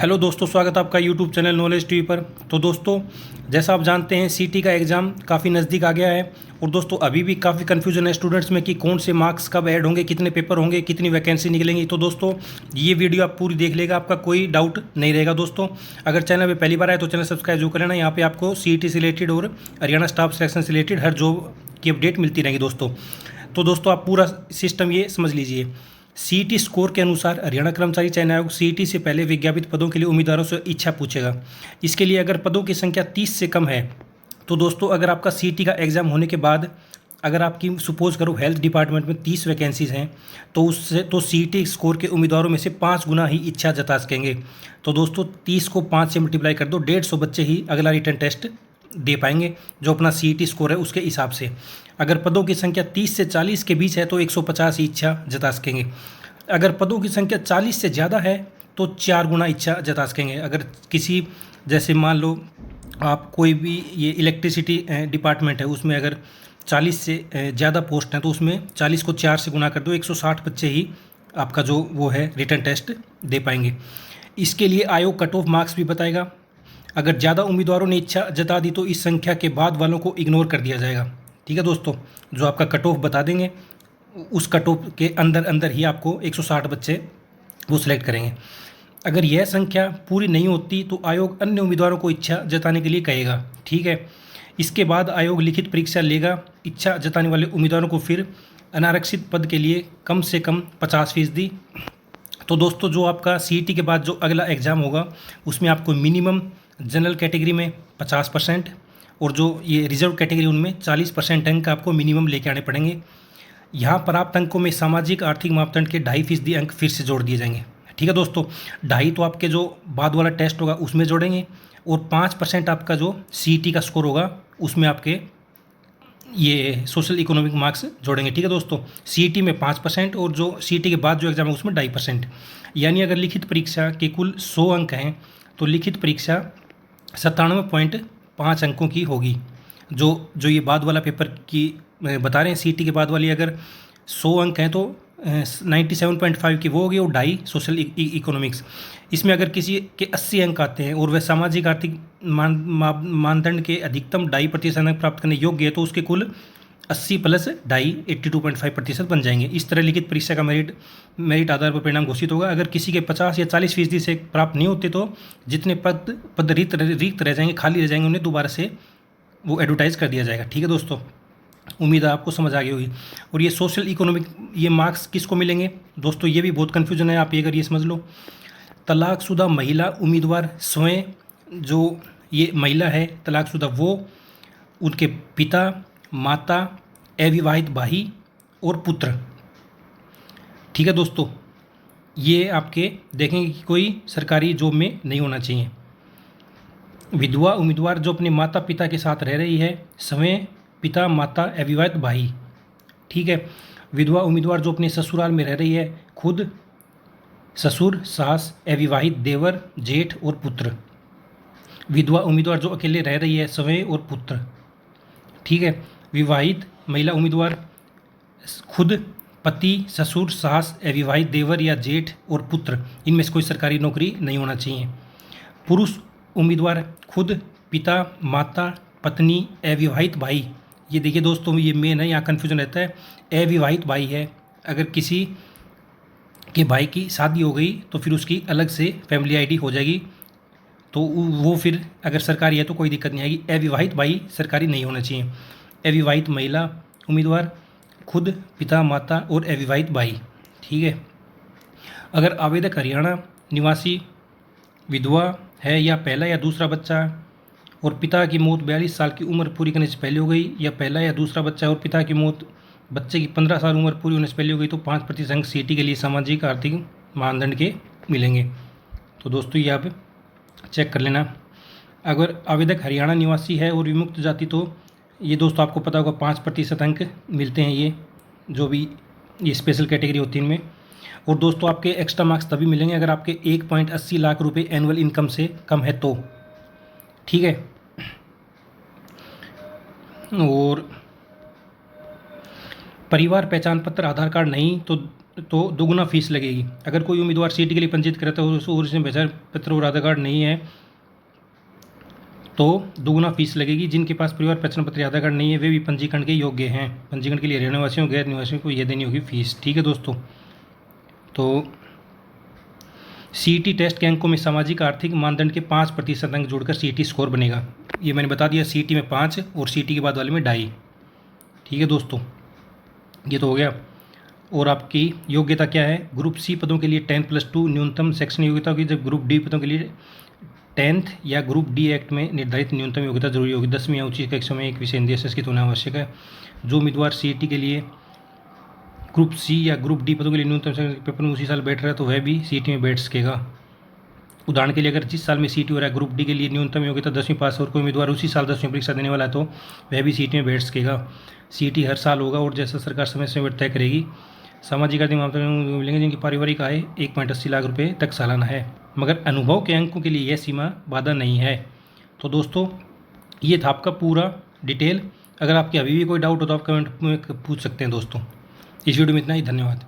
Hello दोस्तों, स्वागत है आपका यूट्यूब चैनल नॉलेज टीवी पर। तो दोस्तों, जैसा आप जानते हैं सीटी का एग्ज़ाम काफ़ी नज़दीक आ गया है। और दोस्तों अभी भी काफ़ी कन्फ्यूजन है स्टूडेंट्स में कि कौन से मार्क्स कब ऐड होंगे, कितने पेपर होंगे, कितनी वैकेंसी निकलेंगी। तो दोस्तों ये वीडियो आप पूरी देख लेगा, आपका कोई डाउट नहीं रहेगा। दोस्तों अगर चैनल पर पहली बार आए तो चैनल सब्सक्राइब जो कर लेना। यहाँ पर आपको सीईटी से रिलेटेड और हरियाणा स्टाफ सिलेक्शन से रिलेटेड हर जॉब की अपडेट मिलती रहेगी दोस्तों। तो दोस्तों आप पूरा सिस्टम ये समझ लीजिए। सीईटी स्कोर के अनुसार हरियाणा कर्मचारी चयन आयोग सीईटी से पहले विज्ञापित पदों के लिए उम्मीदवारों से इच्छा पूछेगा। इसके लिए अगर पदों की संख्या 30 से कम है तो दोस्तों अगर आपका सीईटी का एग्ज़ाम होने के बाद अगर आपकी सपोज करो हेल्थ डिपार्टमेंट में 30 वैकेंसीज़ हैं तो उससे तो सीईटी स्कोर के उम्मीदवारों में से 5 गुना ही इच्छा जता सकेंगे। तो दोस्तों 30 को 5 से मल्टीप्लाई कर दो, 150 बच्चे ही अगला रिटर्न टेस्ट दे पाएंगे जो अपना सीईटी स्कोर है उसके हिसाब से। अगर पदों की संख्या 30 से 40 के बीच है तो 150 ही इच्छा जता सकेंगे। अगर पदों की संख्या 40 से ज़्यादा है तो 4 गुना इच्छा जता सकेंगे। अगर किसी जैसे मान लो आप कोई भी ये इलेक्ट्रिसिटी डिपार्टमेंट है उसमें अगर 40 से ज़्यादा पोस्ट हैं तो उसमें 40 को 4 से गुना कर दो, 160 बच्चे ही आपका जो वो है रिटर्न टेस्ट दे पाएंगे। इसके लिए आयोग कट ऑफ मार्क्स भी बताएगा। अगर ज़्यादा उम्मीदवारों ने इच्छा जता दी तो इस संख्या के बाद वालों को इग्नोर कर दिया जाएगा। ठीक है दोस्तों, जो आपका कट ऑफ बता देंगे उस कट ऑफ के अंदर अंदर ही आपको 160 बच्चे वो सिलेक्ट करेंगे। अगर यह संख्या पूरी नहीं होती तो आयोग अन्य उम्मीदवारों को इच्छा जताने के लिए कहेगा। ठीक है, इसके बाद आयोग लिखित परीक्षा लेगा। इच्छा जताने वाले उम्मीदवारों को फिर अनारक्षित पद के लिए कम से कम 50%। तो दोस्तों जो आपका सीईटी के बाद जो अगला एग्ज़ाम होगा उसमें आपको मिनिमम जनरल कैटेगरी में 50% और जो ये रिजर्व कैटेगरी उनमें 40% अंक आपको मिनिमम लेके आने पड़ेंगे। यहाँ प्राप्त अंकों में सामाजिक आर्थिक मापदंड के 2.5% अंक फिर से जोड़ दिए जाएंगे। ठीक है दोस्तों, 2.5 तो आपके जो बाद वाला टेस्ट होगा उसमें जोड़ेंगे और 5% आपका जो सीईटी का स्कोर होगा उसमें आपके ये सोशल इकोनॉमिक मार्क्स जोड़ेंगे। ठीक है दोस्तों, सीईटी में 5% और जो सीईटी के बाद जो एग्ज़ाम है उसमें 2.5%। यानी अगर लिखित परीक्षा के कुल 100 अंक हैं तो लिखित परीक्षा 97.5 अंकों की होगी। जो ये बाद वाला पेपर की बता रहे हैं सीईटी के बाद वाली अगर 100 अंक हैं तो 97.5 की वो होगी और 2.5 सोशल इकोनॉमिक्स। इसमें अगर किसी के 80 अंक आते हैं और वह सामाजिक आर्थिक मानदंड के अधिकतम 2.5% अंक प्राप्त करने योग्य है तो उसके कुल 80 प्लस 2.5 82.5% बन जाएंगे। इस तरह लिखित परीक्षा का मेरिट आधार पर परिणाम घोषित होगा। अगर किसी के 50 या 40% से प्राप्त नहीं होते तो जितने पद रिक्त रह जाएंगे, खाली रह जाएंगे, उन्हें दोबारा से वो एडवर्टाइज़ कर दिया जाएगा। ठीक है दोस्तों, उम्मीद है आपको समझ आ गई होगी। और ये सोशल इकोनॉमिक ये मार्क्स किसको मिलेंगे दोस्तों, ये भी बहुत कन्फ्यूजन है। आप ये अगर ये समझ लो, तलाकशुदा महिला उम्मीदवार स्वयं, जो ये महिला है तलाकशुदा, वो उनके पिता, माता, अविवाहित भाई और पुत्र। ठीक है दोस्तों, ये आपके देखेंगे कि कोई सरकारी जॉब में नहीं होना चाहिए। विधवा उम्मीदवार जो अपने माता पिता के साथ रह रही है, स्वयं, पिता, माता, अविवाहित भाई। ठीक है, विधवा उम्मीदवार जो अपने ससुराल में रह रही है, खुद, ससुर, सास, अविवाहित देवर, जेठ और पुत्र। विधवा उम्मीदवार जो अकेले रह रही है, स्वयं और पुत्र। ठीक है, विवाहित महिला उम्मीदवार खुद, पति, ससुर, सास, अविवाहित देवर या जेठ और पुत्र। इनमें से कोई सरकारी नौकरी नहीं होना चाहिए। पुरुष उम्मीदवार खुद, पिता, माता, पत्नी, अविवाहित भाई। ये देखिए दोस्तों, ये मेन है, यहाँ कन्फ्यूजन रहता है। अविवाहित भाई है, अगर किसी के भाई की शादी हो गई तो फिर उसकी अलग से फैमिली आईडी हो जाएगी, तो वो फिर अगर सरकारी है तो कोई दिक्कत नहीं आएगी। अविवाहित भाई सरकारी नहीं होना चाहिए। अविवाहित महिला उम्मीदवार खुद, पिता, माता और अविवाहित भाई। ठीक है, अगर आवेदक हरियाणा निवासी, विधवा है या पहला या दूसरा बच्चा और पिता की मौत 42 साल की उम्र पूरी करने से पहले हो गई, या पहला या दूसरा बच्चा और पिता की मौत बच्चे की 15 साल उम्र पूरी होने से पहले हो गई, तो 5% अंक सीईटी के लिए सामाजिक आर्थिक मानदंड के मिलेंगे। तो दोस्तों ये आप चेक कर लेना। अगर आवेदक हरियाणा निवासी है और विमुक्त जाति तो ये दोस्तों आपको पता होगा 5% अंक मिलते हैं, ये जो भी ये स्पेशल कैटेगरी होती है इनमें। और दोस्तों आपके एक्स्ट्रा मार्क्स तभी मिलेंगे अगर आपके 1.80 लाख रुपए एनुअल इनकम से कम है तो। ठीक है, और परिवार पहचान पत्र आधार कार्ड नहीं तो तो दोगुना फीस लगेगी। अगर कोई उम्मीदवार सीटी के लिए पंजीकृत करता है और उसमें पहचान पत्र और आधार कार्ड नहीं है तो दोगुना फीस लगेगी। जिनके पास परिवार पहचान पत्र आधार कार्ड नहीं है वे भी पंजीकरण के योग्य हैं। पंजीकरण के लिए हरियाणा वासियों गैर निवासियों को यह देनी होगी फीस। ठीक है दोस्तों। तो सीईटी टेस्ट के अंकों में सामाजिक आर्थिक मानदंड के 5% अंक जोड़कर सीईटी स्कोर बनेगा। ये मैंने बता दिया, सीईटी में 5 और सीईटी के बाद वाले में 2.5। ठीक है दोस्तों, ये तो हो गया। और आपकी योग्यता क्या है? ग्रुप सी पदों के लिए 10+2 न्यूनतम शैक्षणिक योग्यता होगी, जब ग्रुप डी पदों के लिए 10th या ग्रुप डी एक्ट में निर्धारित न्यूनतम योग्यता जरूरी होगी। 10वीं या उच्च कक्षा में एक विषय हिंदी संस्कृत होना आवश्यक है। जो उम्मीदवार सीईटी के लिए ग्रुप सी या ग्रुप डी पदों के लिए न्यूनतम पेपर में उसी साल बैठ रहा है तो वह भी सीईटी में बैठ सकेगा। उदाहरण के लिए अगर जिस साल में सीईटी हो रहा है ग्रुप डी के लिए न्यूनतम योग्यता 10वीं पास और कोई उम्मीदवार उसी साल 10वीं परीक्षा देने वाला है तो वह भी सीईटी में बैठ सकेगा। सीईटी हर साल होगा और जैसा सरकार समय समय तय करेगी। सामाजिक आर्थिक मामले में मिलेंगे जिनकी पारिवारिक आय 1.80 लाख रुपये तक सालाना है, मगर अनुभव के अंकों के लिए यह सीमा बाधा नहीं है। तो दोस्तों ये था आपका पूरा डिटेल। अगर आपके अभी भी कोई डाउट हो तो आप कमेंट में पूछ सकते हैं दोस्तों। इस वीडियो में इतना ही, धन्यवाद।